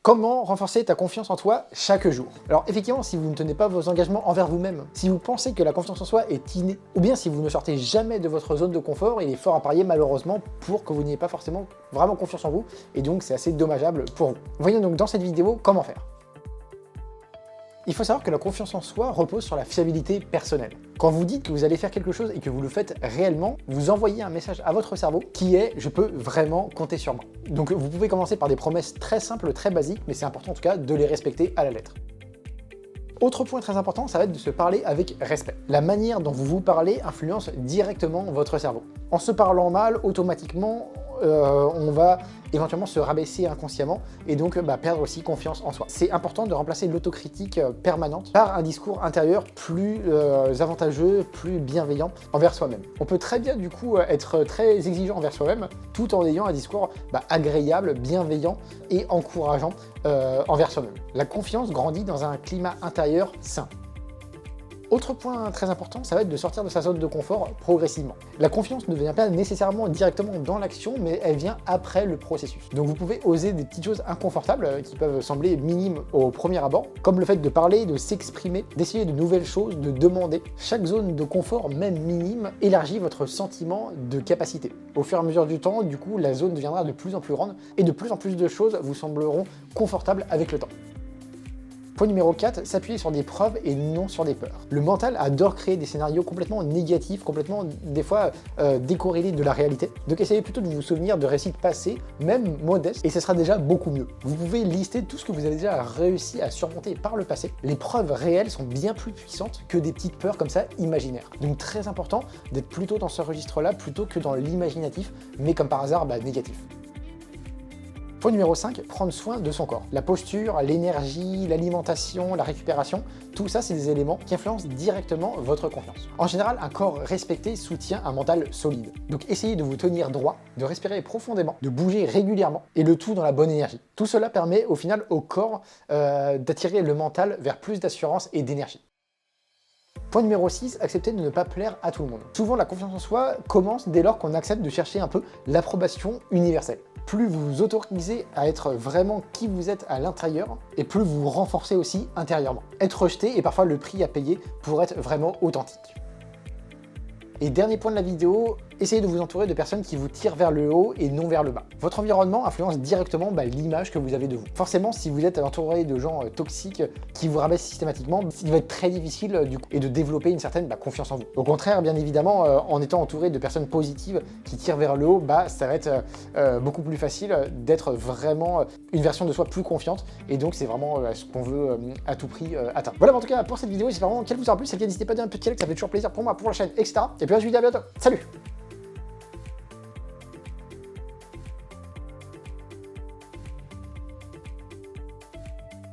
Comment renforcer ta confiance en toi chaque jour? Alors effectivement, si vous ne tenez pas vos engagements envers vous-même, si vous pensez que la confiance en soi est innée, ou bien si vous ne sortez jamais de votre zone de confort, il est fort à parier malheureusement pour que vous n'ayez pas forcément vraiment confiance en vous, et donc c'est assez dommageable pour vous. Voyons donc dans cette vidéo comment faire. Il faut savoir que la confiance en soi repose sur la fiabilité personnelle. Quand vous dites que vous allez faire quelque chose et que vous le faites réellement, vous envoyez un message à votre cerveau qui est « je peux vraiment compter sur moi ». Donc vous pouvez commencer par des promesses très simples, très basiques, mais c'est important en tout cas de les respecter à la lettre. Autre point très important, ça va être de se parler avec respect. La manière dont vous vous parlez influence directement votre cerveau. En se parlant mal, automatiquement, on va éventuellement se rabaisser inconsciemment et donc perdre aussi confiance en soi. C'est important de remplacer l'autocritique permanente par un discours intérieur plus avantageux, plus bienveillant envers soi-même. On peut très bien du coup être très exigeant envers soi-même tout en ayant un discours agréable, bienveillant et encourageant envers soi-même. La confiance grandit dans un climat intérieur sain. Autre point très important, ça va être de sortir de sa zone de confort progressivement. La confiance ne vient pas nécessairement directement dans l'action, mais elle vient après le processus. Donc vous pouvez oser des petites choses inconfortables qui peuvent sembler minimes au premier abord, comme le fait de parler, de s'exprimer, d'essayer de nouvelles choses, de demander. Chaque zone de confort, même minime, élargit votre sentiment de capacité. Au fur et à mesure du temps, du coup, la zone deviendra de plus en plus grande et de plus en plus de choses vous sembleront confortables avec le temps. Point numéro 4, s'appuyer sur des preuves et non sur des peurs. Le mental adore créer des scénarios complètement négatifs, complètement des fois décorrélés de la réalité. Donc essayez plutôt de vous souvenir de récits passés, même modestes, et ce sera déjà beaucoup mieux. Vous pouvez lister tout ce que vous avez déjà réussi à surmonter par le passé. Les preuves réelles sont bien plus puissantes que des petites peurs comme ça imaginaires. Donc très important d'être plutôt dans ce registre-là plutôt que dans l'imaginatif, mais comme par hasard négatif. Point numéro 5, prendre soin de son corps. La posture, l'énergie, l'alimentation, la récupération, tout ça c'est des éléments qui influencent directement votre confiance. En général, un corps respecté soutient un mental solide. Donc essayez de vous tenir droit, de respirer profondément, de bouger régulièrement, et le tout dans la bonne énergie. Tout cela permet au final au corps d'attirer le mental vers plus d'assurance et d'énergie. Point numéro 6, accepter de ne pas plaire à tout le monde. Souvent, la confiance en soi commence dès lors qu'on accepte de chercher un peu l'approbation universelle. Plus vous vous autorisez à être vraiment qui vous êtes à l'intérieur, et plus vous vous renforcez aussi intérieurement. Être rejeté est parfois le prix à payer pour être vraiment authentique. Et dernier point de la vidéo, essayez de vous entourer de personnes qui vous tirent vers le haut et non vers le bas. Votre environnement influence directement l'image que vous avez de vous. Forcément, si vous êtes entouré de gens toxiques qui vous rabaissent systématiquement, il va être très difficile du coup, et de développer une certaine confiance en vous. Au contraire, bien évidemment, en étant entouré de personnes positives qui tirent vers le haut, ça va être beaucoup plus facile d'être vraiment une version de soi plus confiante, et donc c'est vraiment ce qu'on veut à tout prix atteindre. Voilà, en tout cas pour cette vidéo, j'espère vraiment qu'elle vous aura plu. Si c'est le cas, n'hésitez pas à donner un petit like, ça fait toujours plaisir pour moi, pour la chaîne, etc. Et puis je vous dis à bientôt. Salut!